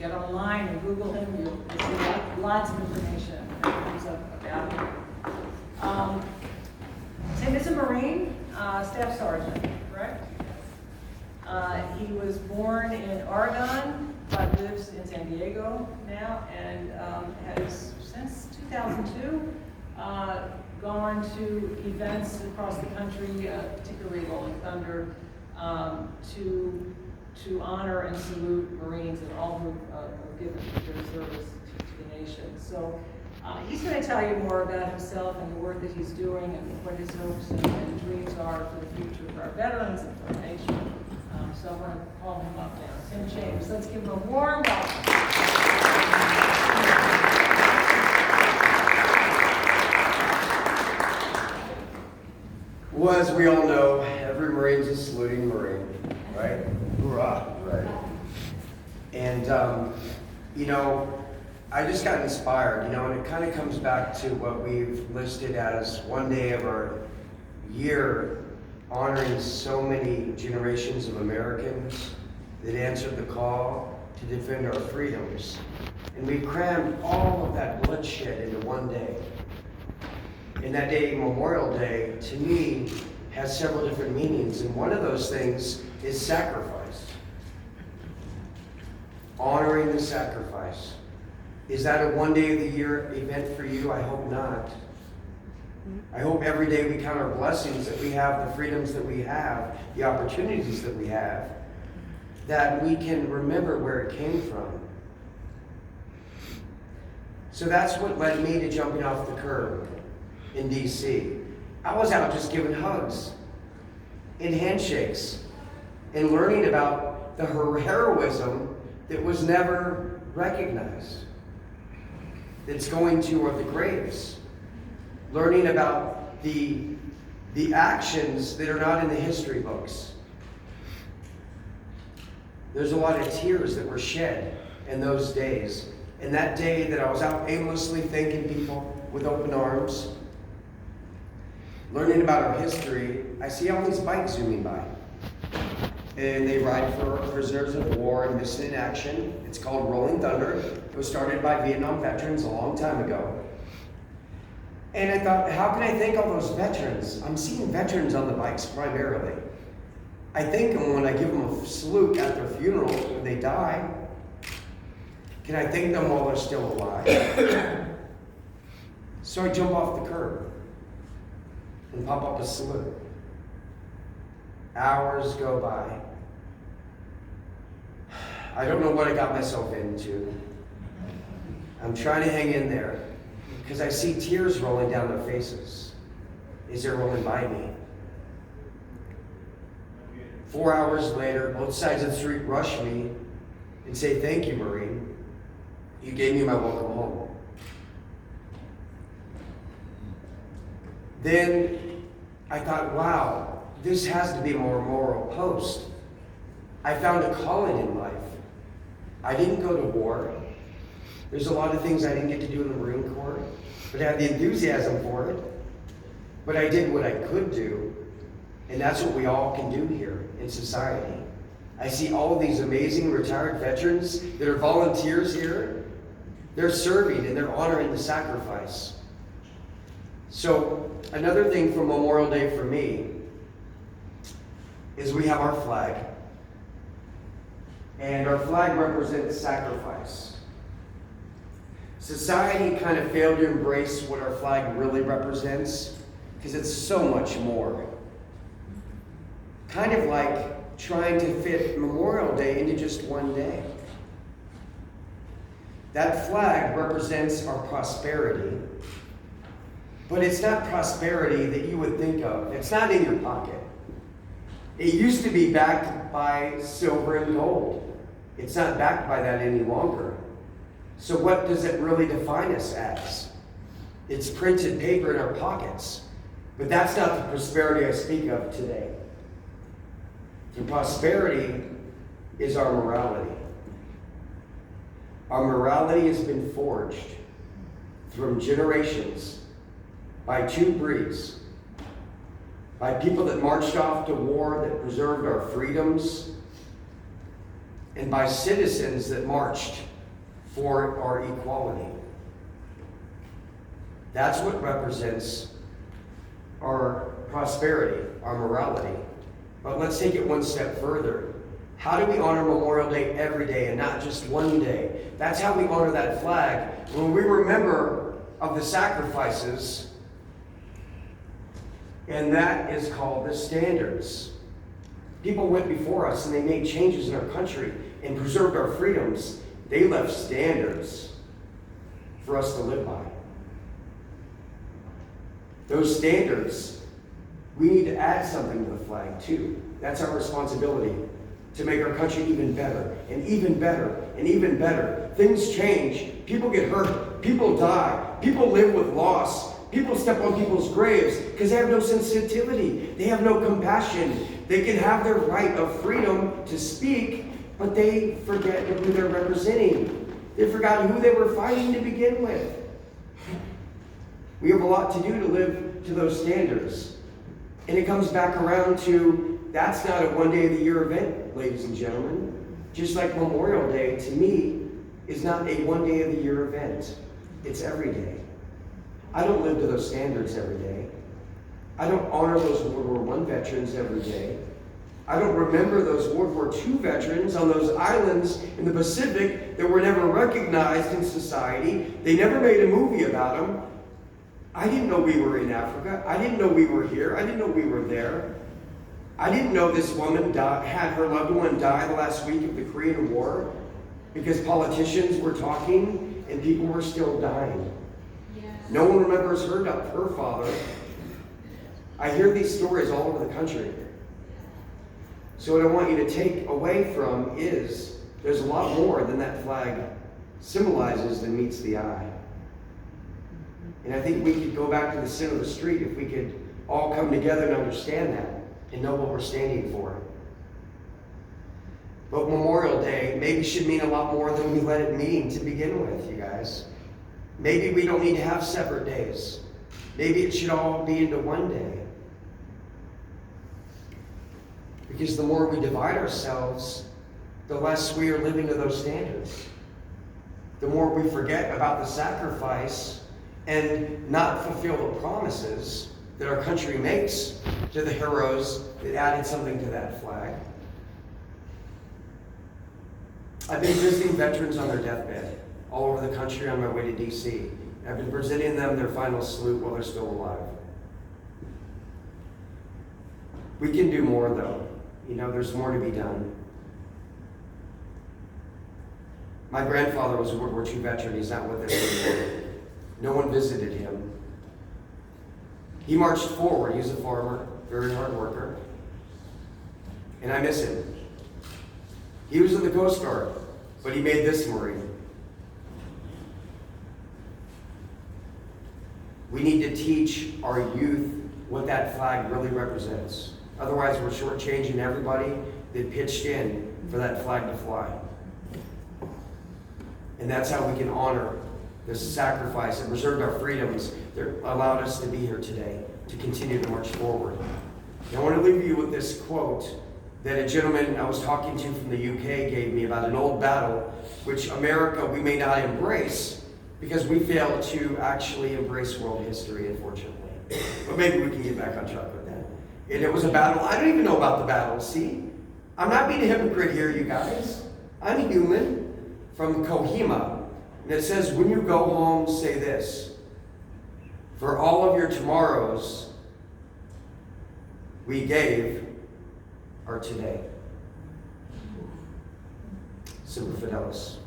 get online and Google him, you'll see lots of information that comes up about him. Tim is a Marine, Staff Sergeant, correct? He was born in Oregon, but lives in San Diego now, and has, since 2002, gone to events across the country, particularly Rolling Thunder, to honor and salute Marines and all who have given their service to the nation. So he's going to tell you more about himself and the work that he's doing and what his hopes and dreams are for the future for our veterans and for our nation. So I want to call him up now. Tim Chambers. Let's give him a warm welcome. Well, as we all know, every Marine's a saluting Marine, right? Hoorah, right? And, you know, I just got inspired, you know, and it kind of comes back to what we've listed as one day of our year, honoring so many generations of Americans that answered the call to defend our freedoms. And we crammed all of that bloodshed into one day. And that day, Memorial Day, to me, has several different meanings. And one of those things is sacrifice. Honoring the sacrifice. Is that a one day of the year event for you? I hope not. I hope every day we count our blessings, that we have the freedoms that we have, the opportunities that we have, that we can remember where it came from. So that's what led me to jumping off the curb in DC. I was out just giving hugs and handshakes and learning about the heroism that was never recognized, that's going to the graves. Learning about the actions that are not in the history books. There's a lot of tears that were shed in those days. And that day that I was out aimlessly thanking people with open arms, learning about our history, I see all these bikes zooming by. And they ride for prisoners of war and missing in action. It's called Rolling Thunder. It was started by Vietnam veterans a long time ago. And I thought, how can I thank all those veterans? I'm seeing veterans on the bikes primarily. I thank them when I give them a salute at their funeral when they die. Can I thank them while they're still alive? So I jump off the curb and pop up a salute. Hours go by. I don't know what I got myself into. I'm trying to hang in there because I see tears rolling down their faces as they're rolling by me. 4 hours later, both sides of the street rush me and say, "Thank you, Marine. You gave me my welcome home." Then I thought, wow, this has to be a memorial post. I found a calling in life. I didn't go to war. There's a lot of things I didn't get to do in the Marine Corps, but I had the enthusiasm for it. But I did what I could do, and that's what we all can do here in society. I see all of these amazing retired veterans that are volunteers here. They're serving and they're honoring the sacrifice. So another thing for Memorial Day for me is we have our flag. And our flag represents sacrifice. Society kind of failed to embrace what our flag really represents because it's so much more. Kind of like trying to fit Memorial Day into just one day. That flag represents our prosperity, but it's not prosperity that you would think of. It's not in your pocket. It used to be backed by silver and gold. It's not backed by that any longer. So what does it really define us as? It's printed paper in our pockets, but that's not the prosperity I speak of today. The prosperity is our morality. Our morality has been forged through generations by two breeds, by people that marched off to war that preserved our freedoms, and by citizens that marched for our equality. That's what represents our prosperity, our morality. But let's take it one step further. How do we honor Memorial Day every day and not just one day? That's how we honor that flag. When we remember of the sacrifices, and that is called the standards. People went before us and they made changes in our country and preserved our freedoms. They left standards for us to live by. Those standards, we need to add something to the flag too. That's our responsibility, to make our country even better, and even better, and even better. Things change. People get hurt. People die. People live with loss. People step on people's graves because they have no sensitivity. They have no compassion. They can have their right of freedom to speak, but they forget who they're representing. They forgot who they were fighting to begin with. We have a lot to do to live to those standards. And it comes back around to, that's not a one day of the year event, ladies and gentlemen. Just like Memorial Day, to me, is not a one day of the year event. It's every day. I don't live to those standards every day. I don't honor those World War I veterans every day. I don't remember those World War II veterans on those islands in the Pacific that were never recognized in society. They never made a movie about them. I didn't know we were in Africa. I didn't know we were here. I didn't know we were there. I didn't know this woman had her loved one die the last week of the Korean War because politicians were talking and people were still dying. Yes. No one remembers her father. I hear these stories all over the country. So what I want you to take away from is there's a lot more than that flag symbolizes than meets the eye. And I think we could go back to the center of the street if we could all come together and understand that and know what we're standing for. But Memorial Day maybe should mean a lot more than we let it mean to begin with, you guys. Maybe we don't need to have separate days. Maybe it should all be into one day. Because the more we divide ourselves, the less we are living to those standards. The more we forget about the sacrifice and not fulfill the promises that our country makes to the heroes that added something to that flag. I've been visiting veterans on their deathbed all over the country on my way to D.C. I've been presenting them their final salute while they're still alive. We can do more, though. You know, there's more to be done. My grandfather was a World War II veteran. He's not with us anymore. No one visited him. He marched forward. He was a farmer, very hard worker. And I miss him. He was in the Coast Guard, but he made this Marine. We need to teach our youth what that flag really represents. Otherwise, we're shortchanging everybody that pitched in for that flag to fly. And that's how we can honor this sacrifice and preserve our freedoms that allowed us to be here today, to continue to march forward. And I want to leave you with this quote that a gentleman I was talking to from the UK gave me about an old battle, which America, we may not embrace because we fail to actually embrace world history, unfortunately. But maybe we can get back on track with that. And it was a battle. I don't even know about the battle, see? I'm not being a hypocrite here, you guys. I'm a human from Kohima. And it says, when you go home, say this: for all of your tomorrows we gave our today. Semper Fidelis.